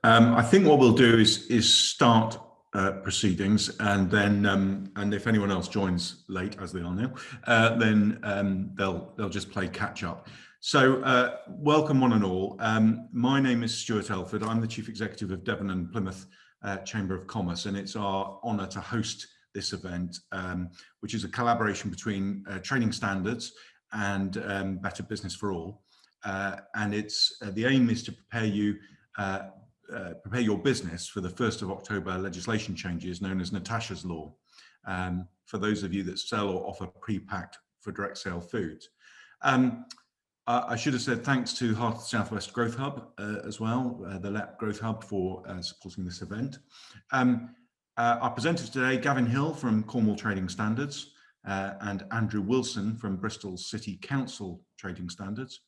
I think what we'll do is start proceedings, and then and if anyone else joins late, as they are now, then they'll just play catch up. So welcome one and all. My name is Stuart Elford. I'm the Chief Executive of Devon and Plymouth Chamber of Commerce, and it's our honour to host this event, which is a collaboration between Training Standards and Better Business for All. And it's the aim is to prepare you prepare your business for the 1st of October legislation changes known as Natasha's Law, for those of you that sell or offer pre-packed for direct sale foods. I should have said thanks to Heart of the Southwest Growth Hub as well, the LEP Growth Hub, for supporting this event. Our presenters today, Gavin Hill from Cornwall Trading Standards and Andrew Wilson from Bristol City Council Trading Standards.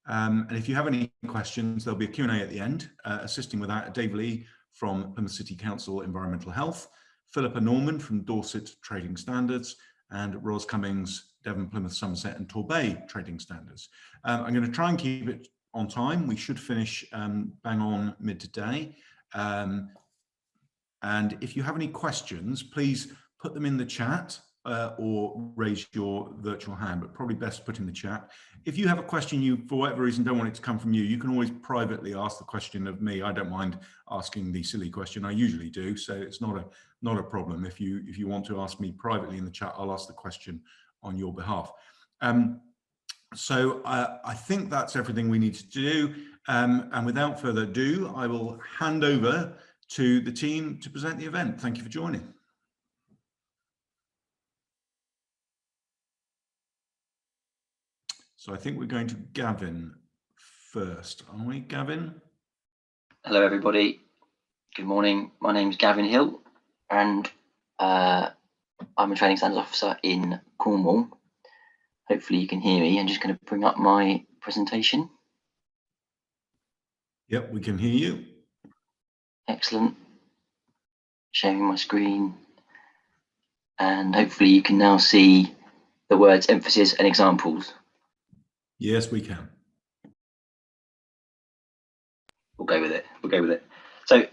And if you have any questions, there'll be a Q&A at the end. Assisting with that, Dave Lee from Plymouth City Council Environmental Health, Philippa Norman from Dorset Trading Standards, and Ros Cummings, Devon, Plymouth Somerset and Torbay Trading Standards. I'm going to try and keep it on time. We should finish bang on midday. And if you have any questions, please put them in the chat or raise your virtual hand, but probably best put in the chat. If you have a question you, for whatever reason, don't want it to come from you, you can always privately ask the question of me. I don't mind asking the silly question. I usually do, so it's not a problem. If you want to ask me privately in the chat, I'll ask the question on your behalf. So I think that's everything we need to do. And without further ado, I will hand over to the team to present the event. Thank you for joining. So I think we're going to Gavin first, aren't we, Gavin? Hello, everybody. Good morning. My name's Gavin Hill, and I'm a Training Standards Officer in Cornwall. Hopefully you can hear me. I'm just going to bring up my presentation. Yep, we can hear you. Excellent. Sharing my screen. And hopefully you can now see the words emphasis and examples. Yes, we can. We'll go with it. We'll go with it. So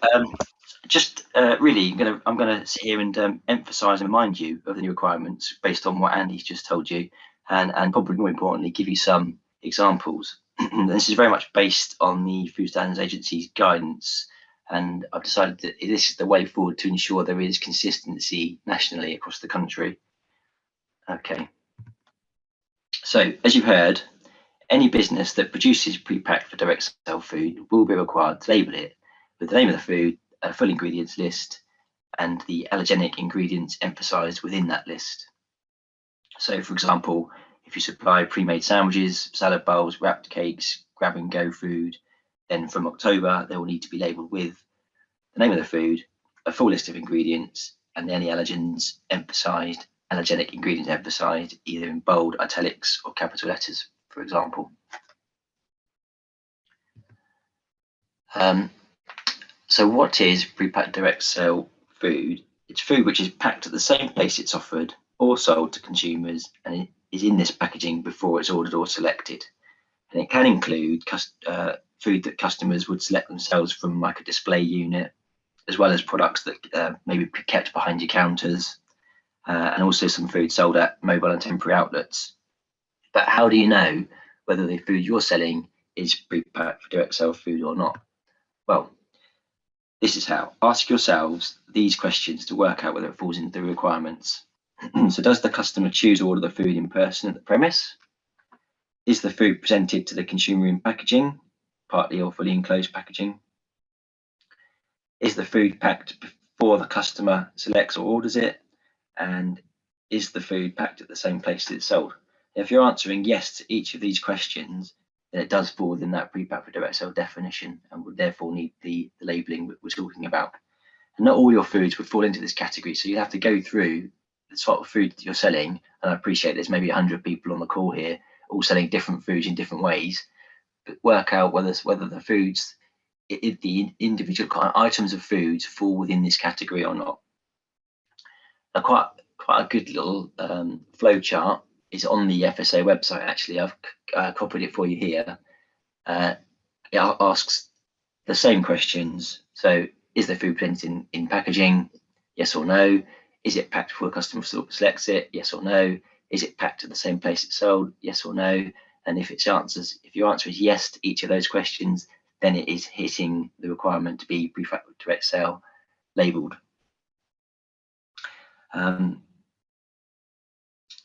just really, I'm going to sit here and emphasise and remind you of the new requirements based on what Andy's just told you, and probably more importantly, give you some examples. This is very much based on the Food Standards Agency's guidance, and I've decided that this is the way forward to ensure there is consistency nationally across the country. Okay. So as you've heard, any business that produces pre-packed for direct sale food will be required to label it with the name of the food, a full ingredients list, and the allergenic ingredients emphasised within that list. So, for example, if you supply pre-made sandwiches, salad bowls, wrapped cakes, grab-and-go food, then from October they will need to be labelled with the name of the food, a full list of ingredients, and any allergens emphasised, allergenic ingredients emphasised, either in bold, italics, or capital letters, for example. So what is pre-packed direct sale food? It's food which is packed at the same place it's offered or sold to consumers, and it is in this packaging before it's ordered or selected. And it can include food that customers would select themselves from, like a display unit, as well as products that may be kept behind your counters, and also some food sold at mobile and temporary outlets. But how do you know whether the food you're selling is pre-packed for direct sale food or not? Well, this is how. Ask yourselves these questions to work out whether it falls into the requirements. So does the customer choose to order the food in person at the premise? Is the food presented to the consumer in packaging, partly or fully enclosed packaging? Is the food packed before the customer selects or orders it? And is the food packed at the same place that it's sold? If you're answering yes to each of these questions, then it does fall within that pre-packed for direct sale definition and would therefore need the labelling that we're talking about. And not all your foods would fall into this category, so you have to go through the sort of food that you're selling. And I appreciate there's maybe 100 people on the call here, all selling different foods in different ways, but work out whether the foods, the individual items of foods fall within this category or not. Now, quite a good little flow chart is on the FSA website. Actually, I've copied it for you here. It asks the same questions. So is the food presented in packaging? Yes or no. Is it packed before the customer selects it? Yes or no. Is it packed at the same place it's sold? Yes or no. And if your answer is yes to each of those questions, then it is hitting the requirement to be Prepacked Direct Sale labelled.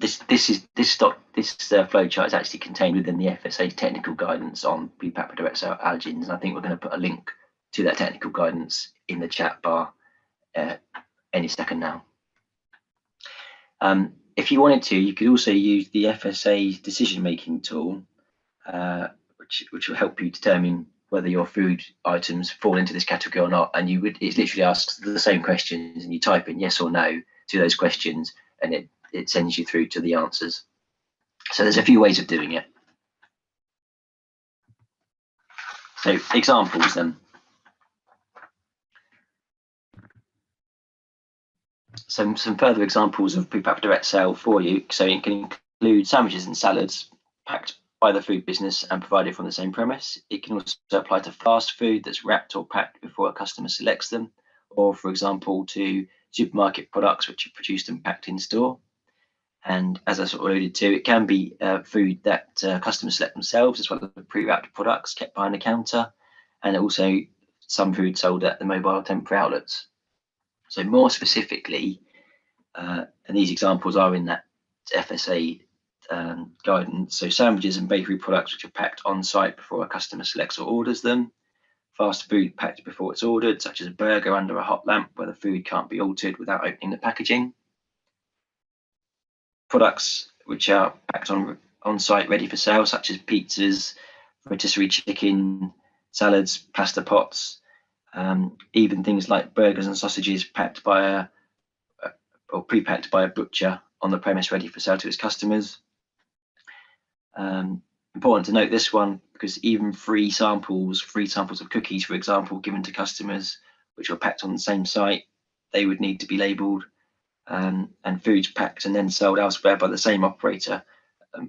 This flowchart is actually contained within the FSA's technical guidance on Prepacked Direct Sale allergens, and I think we're going to put a link to that technical guidance in the chat bar any second now. If you wanted to, you could also use the FSA's decision-making tool, which will help you determine whether your food items fall into this category or not. And it literally asks the same questions, and you type in yes or no to those questions, and it sends you through to the answers. So there's a few ways of doing it. So examples then. Some further examples of Prepacked Direct Sale for you. So it can include sandwiches and salads packed by the food business and provided from the same premise. It can also apply to fast food that's wrapped or packed before a customer selects them, or for example to supermarket products which are produced and packed in store. And as I sort of alluded to, it can be food that customers select themselves, as well as pre-wrapped products kept behind the counter, and also some food sold at the mobile temporary outlets. So more specifically, and these examples are in that FSA guidance. So sandwiches and bakery products which are packed on site before a customer selects or orders them. Fast food packed before it's ordered, such as a burger under a hot lamp where the food can't be altered without opening the packaging. Products which are packed on site ready for sale, such as pizzas, rotisserie chicken, salads, pasta pots, even things like burgers and sausages packed by or pre-packed by a butcher on the premise ready for sale to his customers. Important to note this one, because even free samples of cookies, for example, given to customers which are packed on the same site, they would need to be labelled. And foods packed and then sold elsewhere by the same operator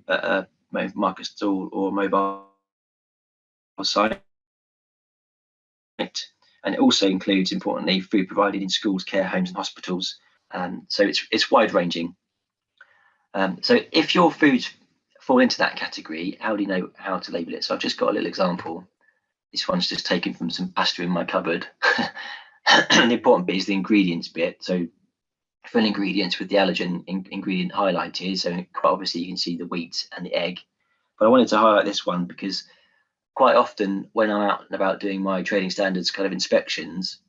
at a market stall or mobile site. And it also includes, importantly, food provided in schools, care homes and hospitals. So it's wide ranging. So if your foods fall into that category, how do you know how to label it? So I've just got a little example. This one's just taken from some pasta in my cupboard. And the important bit is the ingredients bit. So full ingredients with the allergen ingredient highlighted. So quite obviously you can see the wheat and the egg. But I wanted to highlight this one because quite often when I'm out and about doing my trading standards kind of inspections,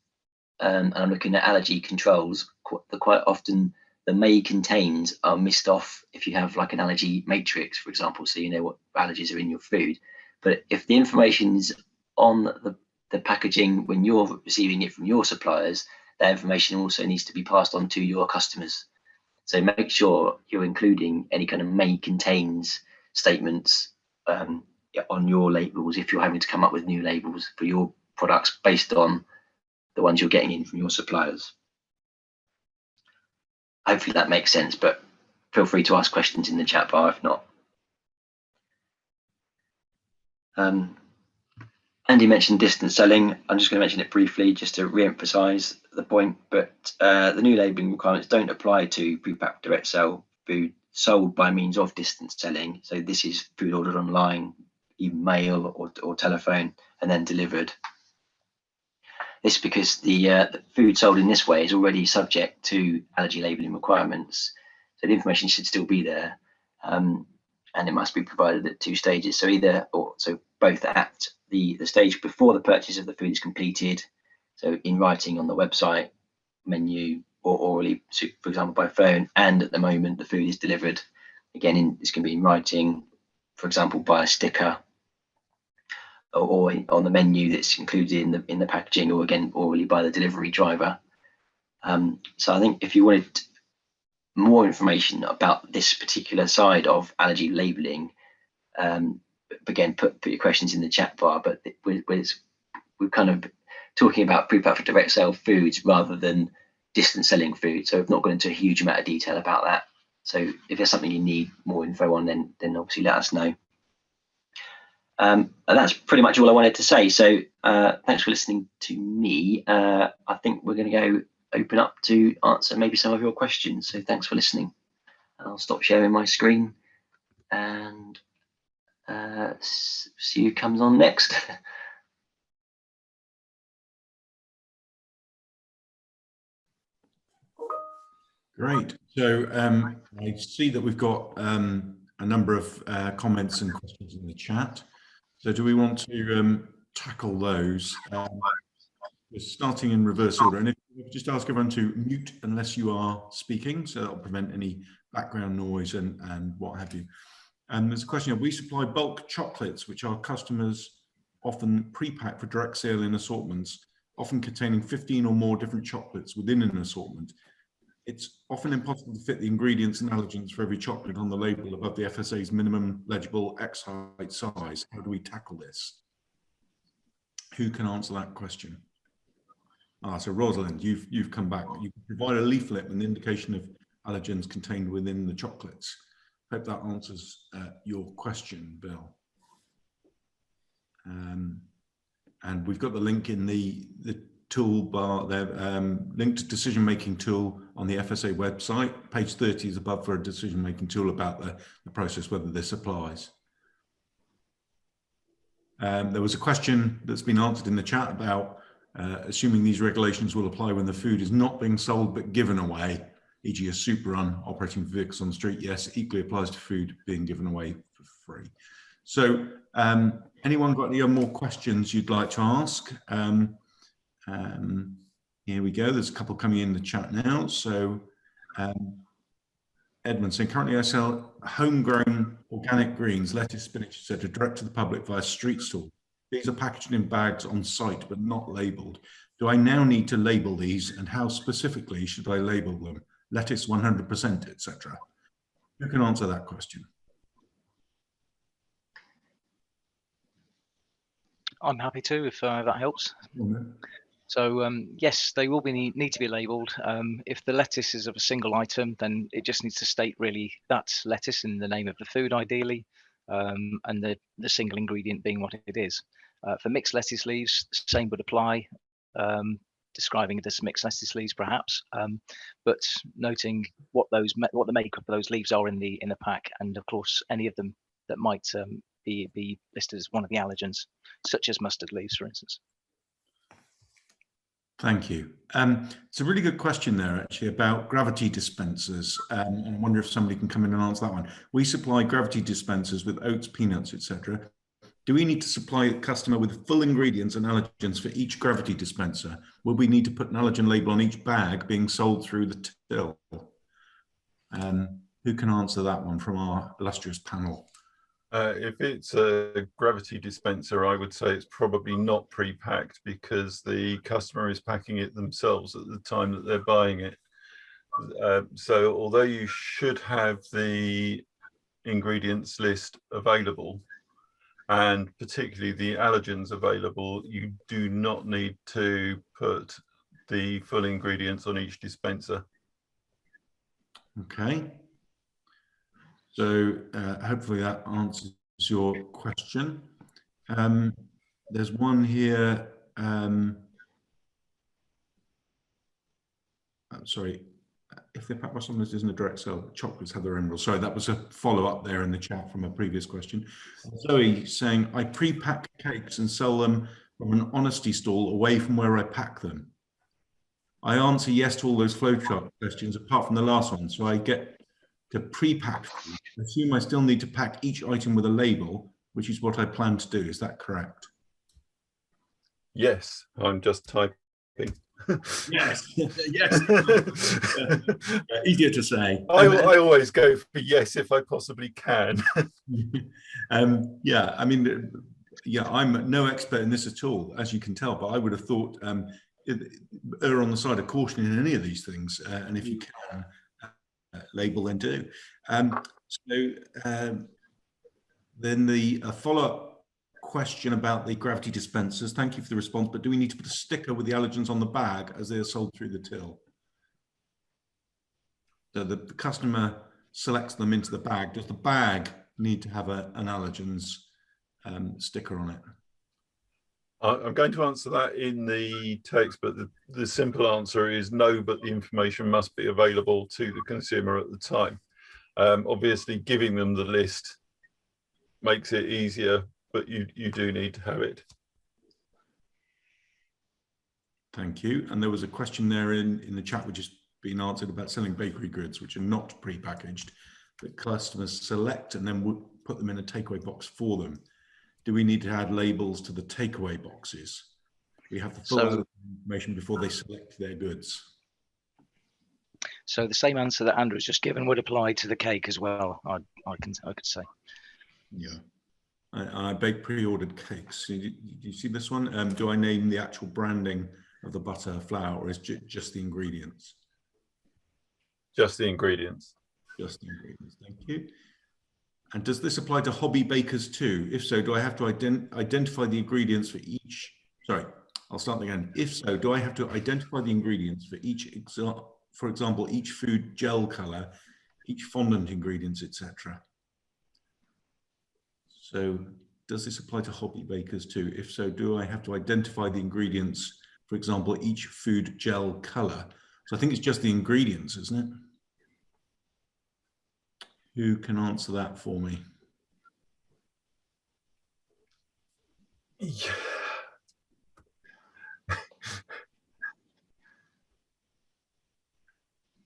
and I'm looking at allergy controls, quite often the may contains are missed off if you have like an allergy matrix, for example, so you know what allergies are in your food. But if the information is on the packaging when you're receiving it from your suppliers, that information also needs to be passed on to your customers. So make sure you're including any kind of may contains statements on your labels if you're having to come up with new labels for your products based on the ones you're getting in from your suppliers. Hopefully that makes sense, but feel free to ask questions in the chat bar if not. Andy mentioned distance selling. I'm just going to mention it briefly just to re-emphasize the point, but the new labelling requirements don't apply to Prepacked Direct Sale food sold by means of distance selling. So this is food ordered online, even mail or telephone, and then delivered. This is because the food sold in this way is already subject to allergy labelling requirements. So the information should still be there, and it must be provided at 2 stages. So both at the stage before the purchase of the food is completed, so in writing on the website, menu, or orally, for example, by phone, and at the moment the food is delivered. Again, this can be in writing, for example, by a sticker, or on the menu that's included in the packaging, or again orally by the delivery driver. So I think if you wanted more information about this particular side of allergy labelling, again put your questions in the chat bar. But we're kind of talking about Prepacked Direct Sale foods rather than distance selling food. So I've not gone into a huge amount of detail about that. So if there's something you need more info on, then obviously let us know. And that's pretty much all I wanted to say. So thanks for listening to me. I think we're going to go open up to answer maybe some of your questions. So thanks for listening. I'll stop sharing my screen and see who comes on next. Great. So I see that we've got a number of comments and questions in the chat. So do we want to tackle those? We're starting in reverse order. And if you just ask everyone to mute unless you are speaking, so that'll prevent any background noise and what have you. And there's a question of, we supply bulk chocolates, which our customers often pre-pack for direct sale in assortments, often containing 15 or more different chocolates within an assortment. It's often impossible to fit the ingredients and allergens for every chocolate on the label above the FSA's minimum legible X height size. How do we tackle this? Who can answer that question? So Rosalind, you've come back. You can provide a leaflet with an indication of allergens contained within the chocolates. Hope that answers your question, Bill. And we've got the link in the toolbar there, link to decision-making tool on the FSA website. Page 30 is above for a decision-making tool about the process, whether this applies. There was a question that's been answered in the chat about assuming these regulations will apply when the food is not being sold but given away, e.g. a soup run operating vehicles on the street. Yes, equally applies to food being given away for free. So anyone got any more questions you'd like to ask? Here we go. There's a couple coming in the chat now. So Edmund saying, currently I sell homegrown organic greens, lettuce, spinach, etc., direct to the public via street stall. These are packaged in bags on site, but not labelled. Do I now need to label these, and how specifically should I label them? Lettuce 100%, etc. Who can answer that question? I'm happy to, if that helps. Mm-hmm. So yes, they will need to be labelled. If the lettuce is of a single item, then it just needs to state really that's lettuce in the name of the food, ideally, and the single ingredient being what it is. For mixed lettuce leaves, the same would apply, describing it as mixed lettuce leaves, perhaps, but noting what the makeup of those leaves are in the pack, and of course any of them that might be listed as one of the allergens, such as mustard leaves, for instance. Thank you. It's a really good question there, actually, about gravity dispensers. And I wonder if somebody can come in and answer that one. We supply gravity dispensers with oats, peanuts, etc. Do we need to supply the customer with full ingredients and allergens for each gravity dispenser? Will we need to put an allergen label on each bag being sold through the till? Who can answer that one from our illustrious panel? If it's a gravity dispenser, I would say it's probably not pre-packed, because the customer is packing it themselves at the time that they're buying it. So although you should have the ingredients list available, and particularly the allergens available, you do not need to put the full ingredients on each dispenser. Okay. So hopefully that answers your question. There's one here. Sorry, if they're packed by someone that isn't a direct sale, chocolates have their own rules. Sorry, that was a follow-up there in the chat from a previous question. Zoe saying, I pre-pack cakes and sell them from an honesty stall away from where I pack them. I answer yes to all those flowchart questions apart from the last one. So I get to pre-pack. I assume I still need to pack each item with a label, which is what I plan to do. Is that correct? Yes, I'm just typing. Yes, yes. Easier to say. I always go for yes if I possibly can. Yeah, I mean, yeah, I'm no expert in this at all, as you can tell, but I would have thought err on the side of caution in any of these things, and if you can label, then do. Then the follow-up question about the gravity dispensers. Thank you for the response, but do we need to put a sticker with the allergens on the bag as they are sold through the till? So the customer selects them into the bag. Does the bag need to have an allergens sticker on it? I'm going to answer that in the text, but the simple answer is no, but the information must be available to the consumer at the time. Obviously, giving them the list makes it easier, but you do need to have it. Thank you. And there was a question there in the chat which has been answered about selling bakery goods which are not pre-packaged, that customers select and then would put them in a takeaway box for them. Do we need to add labels to the takeaway boxes? We have the full information before they select their goods. So the same answer that Andrew has just given would apply to the cake as well. I could say. Yeah, I bake pre-ordered cakes. Do you see this one? Do I name the actual branding of the butter, flour, or is just the ingredients? Just the ingredients. Just the ingredients. Thank you. And does this apply to hobby bakers too? If so, do I have to identify the ingredients for each? Sorry, I'll start again. If so, do I have to identify the ingredients for each, for example, each food gel color, each fondant ingredients, etc.? So does this apply to hobby bakers too? If so, do I have to identify the ingredients, for example, each food gel color? So I think it's just the ingredients, isn't it? Who can answer that for me? Yeah.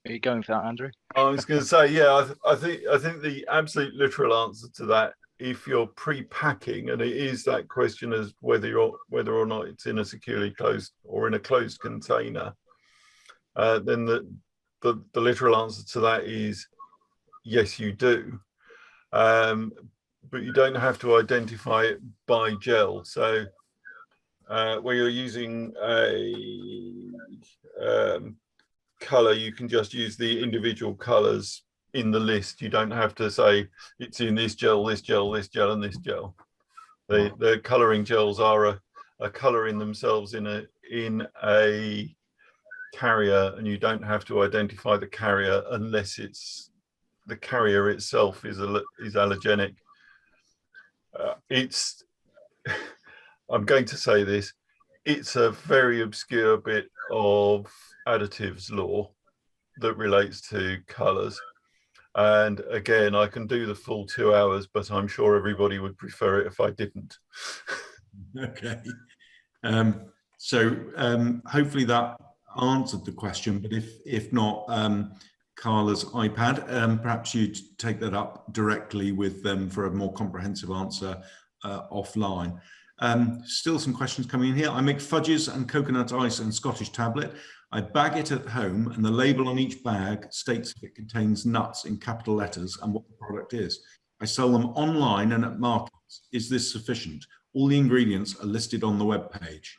Are you going for that, Andrew? I was going to say, yeah, I think the absolute literal answer to that, if you're pre-packing, and it is that question as whether or not it's in a securely closed or in a closed container, then the literal answer to that is yes, you do. But you don't have to identify it by gel. So where you're using a color, you can just use the individual colors in the list. You don't have to say it's in this gel, this gel, this gel, and this gel. The coloring gels are a color in themselves in a carrier, and you don't have to identify the carrier unless it's the carrier itself is allergenic. I'm going to say this, it's a very obscure bit of additives law that relates to colours. And again, I can do the full 2 hours, but I'm sure everybody would prefer it if I didn't. Okay. So hopefully that answered the question, but if not, Carla's iPad, perhaps you'd take that up directly with them for a more comprehensive answer offline. Still some questions coming in here. I make fudges and coconut ice and Scottish tablet. I bag it at home and the label on each bag states if it contains nuts in capital letters and what the product is. I sell them online and at markets. Is this sufficient? All the ingredients are listed on the web page.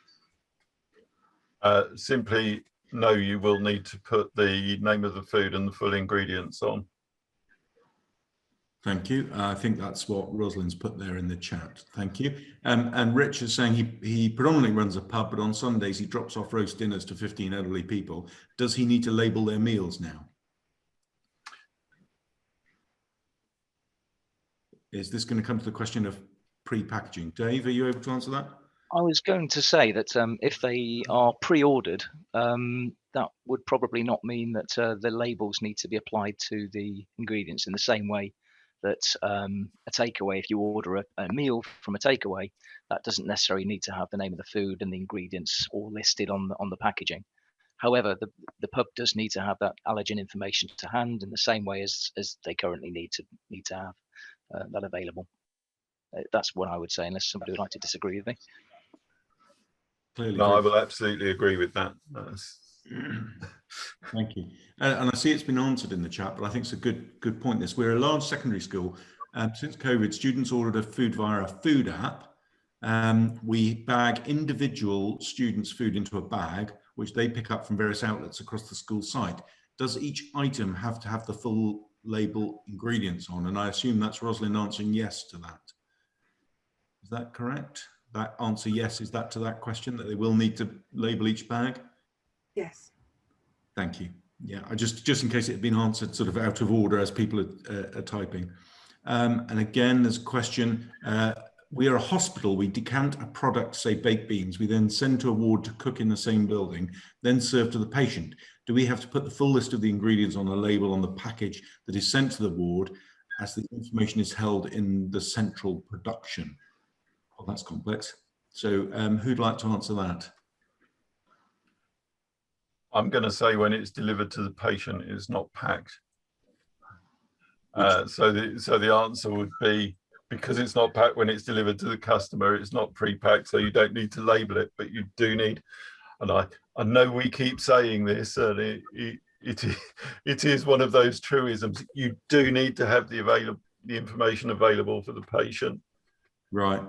Simply, no, you will need to put the name of the food and the full ingredients on. Thank you. I think that's what Rosalind's put there in the chat. Thank you. And Rich is saying he predominantly runs a pub, but on Sundays he drops off roast dinners to 15 elderly people. Does he need to label their meals now? Is this going to come to the question of pre-packaging? Dave, are you able to answer that? I was going to say that if they are pre-ordered, that would probably not mean that the labels need to be applied to the ingredients in the same way that a takeaway, if you order a meal from a takeaway, that doesn't necessarily need to have the name of the food and the ingredients all listed on the packaging. However, the pub does need to have that allergen information to hand in the same way as they currently need to have that available. That's what I would say, unless somebody would like to disagree with me. Clearly, no, I will absolutely agree with that. Thank you. And I see it's been answered in the chat, but I think it's a good point. We're a large secondary school. Since COVID, students ordered food via a food app. We bag individual students' food into a bag, which they pick up from various outlets across the school site. Does each item have to have the full label ingredients on? And I assume that's Rosalind answering yes to that. Is that correct? That answer yes, is that to that question, that they will need to label each bag? Yes. Thank you. Yeah, just in case it had been answered sort of out of order as people are typing. And again, there's a question, we are a hospital, we decant a product, say baked beans, we then send to a ward to cook in the same building, then serve to the patient. Do we have to put the full list of the ingredients on a label on the package that is sent to the ward, as the information is held in the central production? Well, that's complex. So who'd like to answer that? I'm going to say when it's delivered to the patient, it's not packed. So the answer would be, because it's not packed when it's delivered to the customer, it's not pre-packed, so you don't need to label it, but you do need, and I know we keep saying this, and it is one of those truisms. You do need to have the information available for the patient, Right.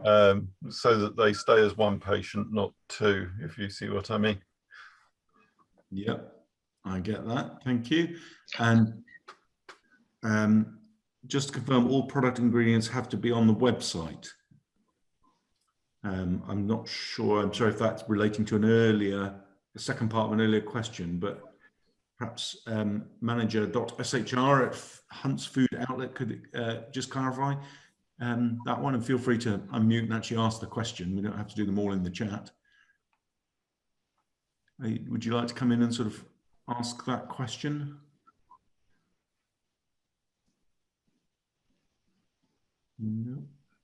so that they stay as one patient, not two, if you see what I mean. Yep, I get that. Thank you. And just to confirm, all product ingredients have to be on the website. I'm not sure. I'm sorry if that's relating to the second part of an earlier question, but perhaps manager.shr at Hunt's Food Outlet could just clarify that one, and feel free to unmute and actually ask the question. We don't have to do them all in the chat. Would you like to come in and sort of ask that question? No.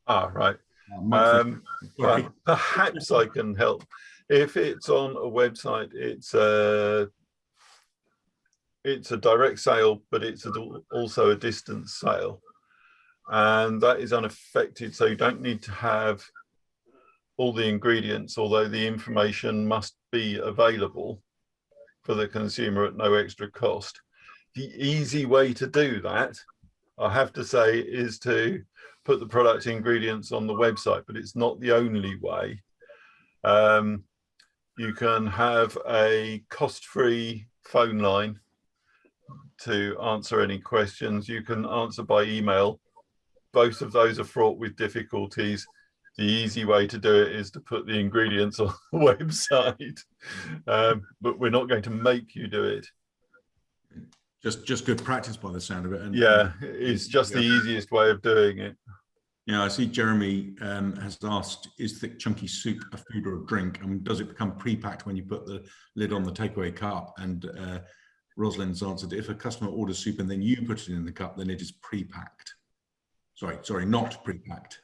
Right. Well, perhaps I can help. If it's on a website, it's a direct sale, but it's also a distance sale, and that is unaffected. So you don't need to have all the ingredients, although the information must be available for the consumer at no extra cost. The easy way to do that, I have to say, is to put the product ingredients on the website, but it's not the only way. You can have a cost-free phone line to answer any questions. You can answer by email. Both of those are fraught with difficulties. The easy way to do it is to put the ingredients on the website, but we're not going to make you do it. Just good practice by the sound of it. And, yeah, it's just the easiest way of doing it. Yeah, I see Jeremy has asked, is thick chunky soup a food or a drink? And does it become pre-packed when you put the lid on the takeaway cup? And Rosalind's answered, if a customer orders soup and then you put it in the cup, then it is pre-packed. Sorry, not pre-packed.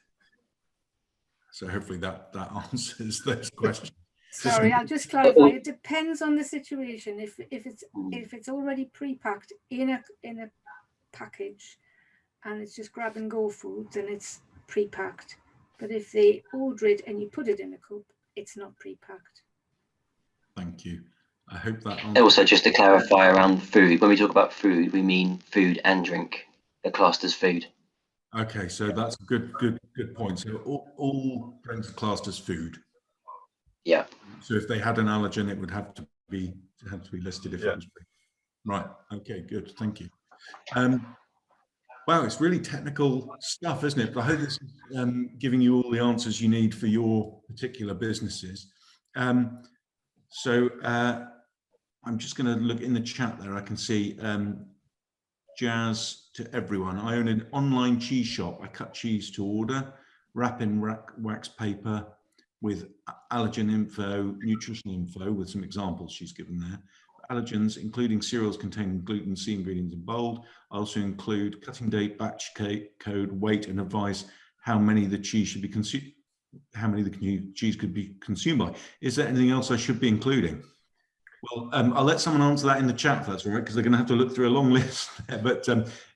So hopefully that answers those questions. Sorry, I'll just clarify. It depends on the situation. If it's already pre-packed in a package, and it's just grab and go food, then it's pre-packed. But if they order it and you put it in a cup, it's not pre-packed. Thank you. I hope that answers. Also, just to clarify around food, when we talk about food, we mean food and drink. They're classed as food. Okay, so that's a good point. So all drinks are classed as food. Yeah. So if they had an allergen, it would have to be listed if it was free. Right. Okay. Good. Thank you. Wow, it's really technical stuff, isn't it? But I hope this is giving you all the answers you need for your particular businesses. So I'm just going to look in the chat there. I can see Jazz to everyone. I own an online cheese shop. I cut cheese to order, wrap in wax paper with allergen info, nutrition info, with some examples she's given there. Allergens, including cereals containing gluten, C ingredients in bold. I also include cutting date, batch code, weight, and advise how many the cheese should be consumed, how many the cheese could be consumed by. Is there anything else I should be including? Well, I'll let someone answer that in the chat, if that's all right, because they're going to have to look through a long list there. But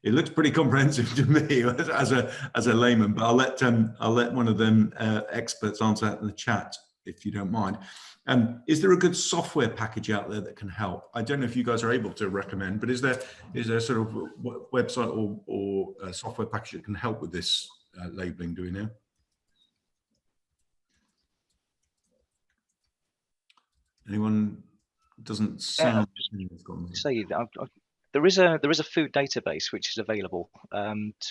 it looks pretty comprehensive to me as a layman. But I'll let one of them experts answer that in the chat, if you don't mind. Is there a good software package out there that can help? I don't know if you guys are able to recommend, but is there sort of a website or a software package that can help with this labeling? Do we know? Anyone? Doesn't sound. There is a food database which is available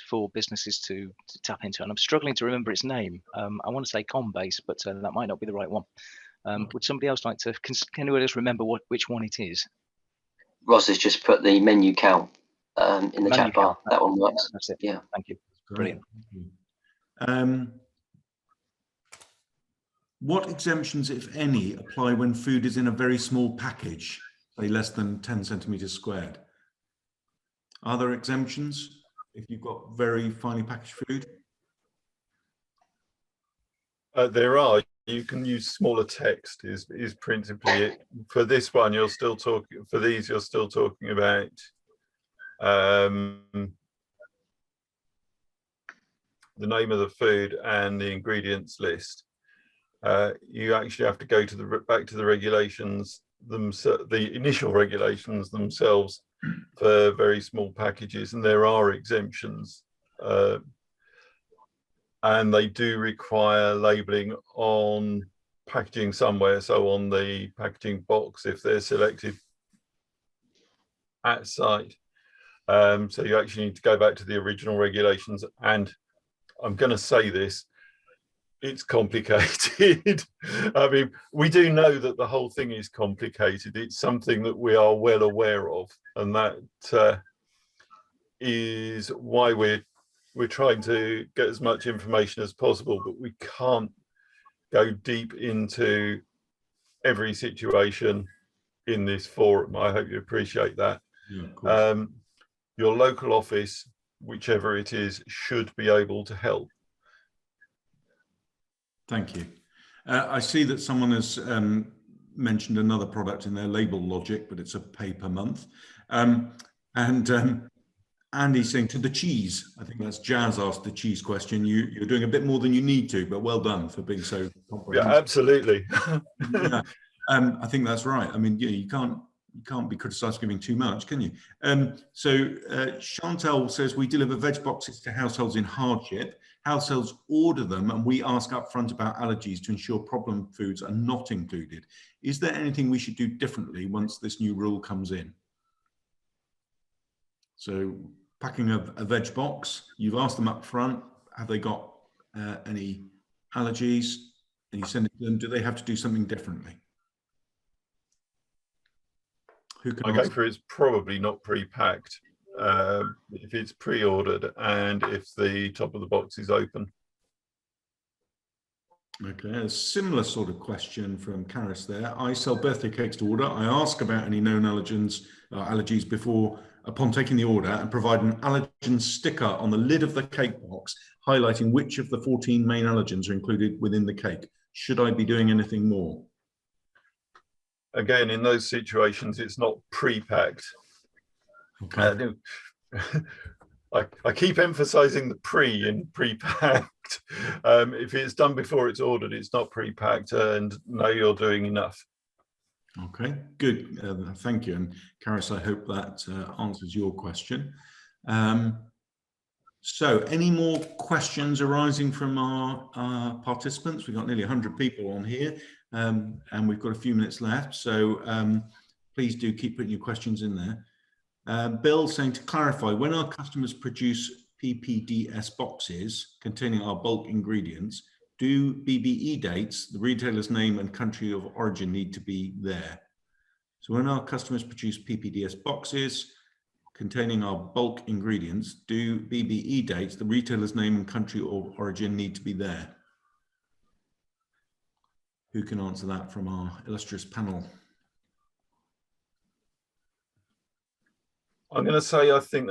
for businesses to tap into, and I'm struggling to remember its name. I want to say Combase, but that might not be the right one. Would somebody else like to? Can anyone else remember which one it is? Ross has just put the menu count in the chat bar. That one works. That's it. Yeah. Thank you. Brilliant. What exemptions, if any, apply when food is in a very small package, say less than 10 centimetres squared? Are there exemptions if you've got very finely packaged food? There are. You can use smaller text is principally it. For this one, you're still talking, for these, you're still talking about the name of the food and the ingredients list. You actually have to go to back to the regulations themselves, the initial regulations themselves for very small packages, and there are exemptions. And they do require labelling on packaging somewhere, so on the packaging box if they're selected at site. So you actually need to go back to the original regulations, and I'm going to say this, it's complicated. I mean, we do know that the whole thing is complicated. It's something that we are well aware of, and that is why we're trying to get as much information as possible, but we can't go deep into every situation in this forum. I hope you appreciate that. Yeah, of course. Your local office, whichever it is, should be able to help. Thank you. I see that someone has mentioned another product in their label logic, but it's a pay per month. Andy's saying to the cheese, I think that's Jazz asked the cheese question. You're doing a bit more than you need to, but well done for being so comprehensive. Yeah, absolutely. Yeah, I think that's right. I mean, yeah, you can't be criticised for giving too much, can you? Chantal says we deliver veg boxes to households in hardship. Households order them, and we ask up front about allergies to ensure problem foods are not included. Is there anything we should do differently once this new rule comes in? So, packing a veg box, you've asked them up front, have they got any allergies, and you send it to them, do they have to do something differently? Who can I go for it's probably not pre-packed. If it's pre-ordered and if the top of the box is open. Okay, a similar sort of question from Karis there. I sell birthday cakes to order. I ask about any known allergies before, upon taking the order, and provide an allergen sticker on the lid of the cake box, highlighting which of the 14 main allergens are included within the cake. Should I be doing anything more? Again, in those situations, it's not pre-packed. Okay. I keep emphasizing the pre in pre-packed. If it's done before it's ordered, it's not pre-packed, and no, you're doing enough. Okay, good. Thank you. And Karis, I hope that answers your question. So any more questions arising from our participants? We've got nearly 100 people on here, and we've got a few minutes left. So please do keep putting your questions in there. Bill saying, to clarify, when our customers produce PPDS boxes containing our bulk ingredients, do BBE dates, the retailer's name and country of origin, need to be there? So when our customers produce PPDS boxes containing our bulk ingredients, do BBE dates, the retailer's name and country of origin, need to be there? Who can answer that from our illustrious panel? I'm going to say I think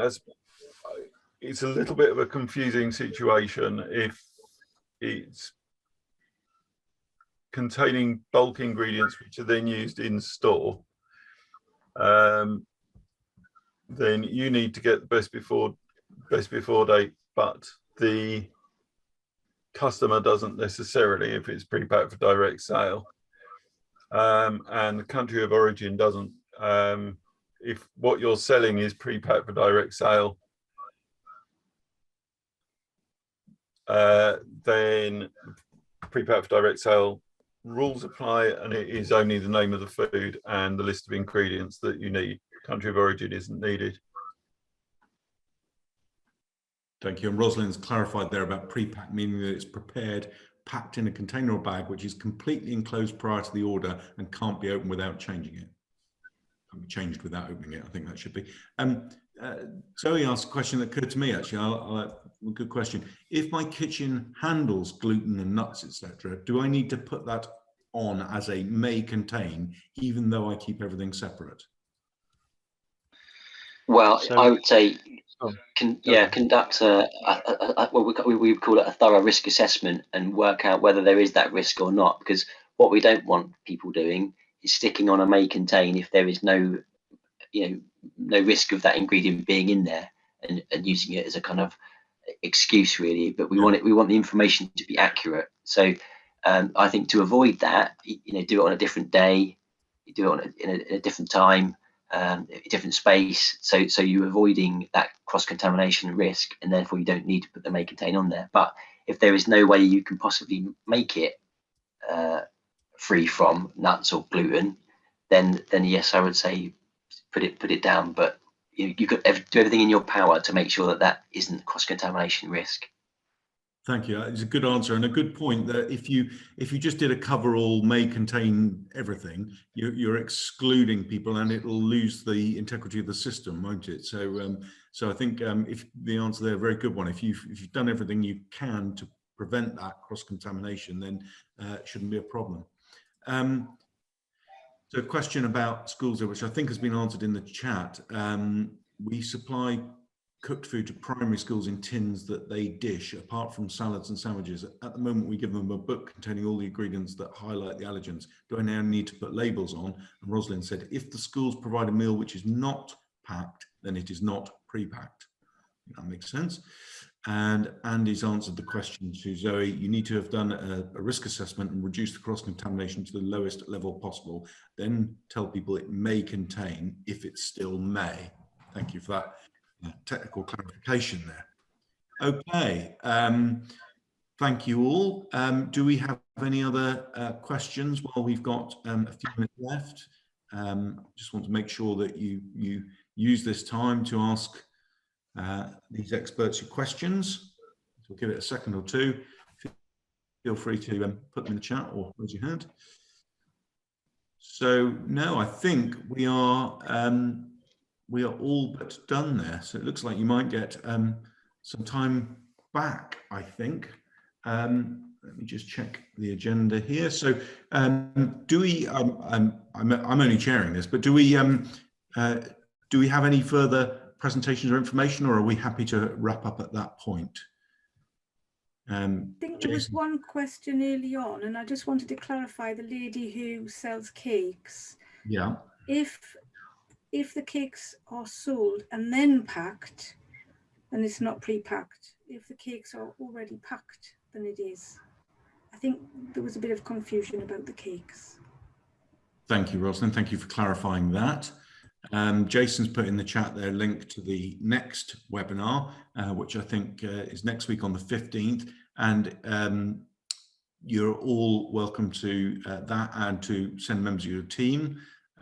it's a little bit of a confusing situation if it's containing bulk ingredients which are then used in store. Then you need to get the best before date, but the customer doesn't necessarily if it's pre-packed for direct sale, and the country of origin doesn't. If what you're selling is pre-packed for direct sale, then pre-packed for direct sale rules apply, and it is only the name of the food and the list of ingredients that you need. Country of origin isn't needed. Thank you. And Rosalind's clarified there about pre-packed, meaning that it's prepared, packed in a container or bag, which is completely enclosed prior to the order and can't be opened without changing it. Changed without opening it, I think that should be. Zoe asked a question that occurred to me actually. Good question. If my kitchen handles gluten and nuts, etc., do I need to put that on as a may contain, even though I keep everything separate? Well, So- I would say, Oh, conduct we would call it a thorough risk assessment and work out whether there is that risk or not. Because what we don't want people doing is sticking on a may contain if there is no risk of that ingredient being in there, and using it as a kind of excuse really. But we want the information to be accurate. So I think to avoid that, do it on a different day, you do it in a different time, a different space, so you're avoiding that cross-contamination risk, and therefore you don't need to put the may contain on there. But if there is no way you can possibly make it free from nuts or gluten, then yes, I would say put it down. But you've got to do everything in your power to make sure that isn't cross-contamination risk. Thank you. It's a good answer and a good point that if you just did a cover-all may contain everything, you're excluding people, and it'll lose the integrity of the system, won't it? So I think if the answer there, a very good one. If you've done everything you can to prevent that cross-contamination, then it shouldn't be a problem. So a question about schools, which I think has been answered in the chat. We supply cooked food to primary schools in tins that they dish, apart from salads and sandwiches. At the moment, we give them a book containing all the ingredients that highlight the allergens. Do I now need to put labels on? And Rosalind said, if the schools provide a meal which is not packed, then it is not pre-packed. That makes sense. And Andy's answered the question to Zoe. You need to have done a risk assessment and reduce the cross-contamination to the lowest level possible. Then tell people it may contain if it still may. Thank you for that technical clarification there. Okay, thank you all. Do we have any other questions while we've got a few minutes left? Just want to make sure that you use this time to ask these experts your questions. So we'll give it a second or two. Feel free to put them in the chat or raise your hand. So no, I think we are all but done there. So it looks like you might get some time back, I think. Let me just check the agenda here. So do we, I'm only chairing this, but do we have any further presentations or information, or are we happy to wrap up at that point? I think there was one question early on, and I just wanted to clarify, the lady who sells cakes. Yeah. If the cakes are sold and then packed, then it's not pre-packed. If the cakes are already packed, then it is. I think there was a bit of confusion about the cakes. Thank you, Rosalind. Thank you for clarifying that. Jason's put in the chat there a link to the next webinar, which I think is next week on the 15th. And you're all welcome to that and to send members of your team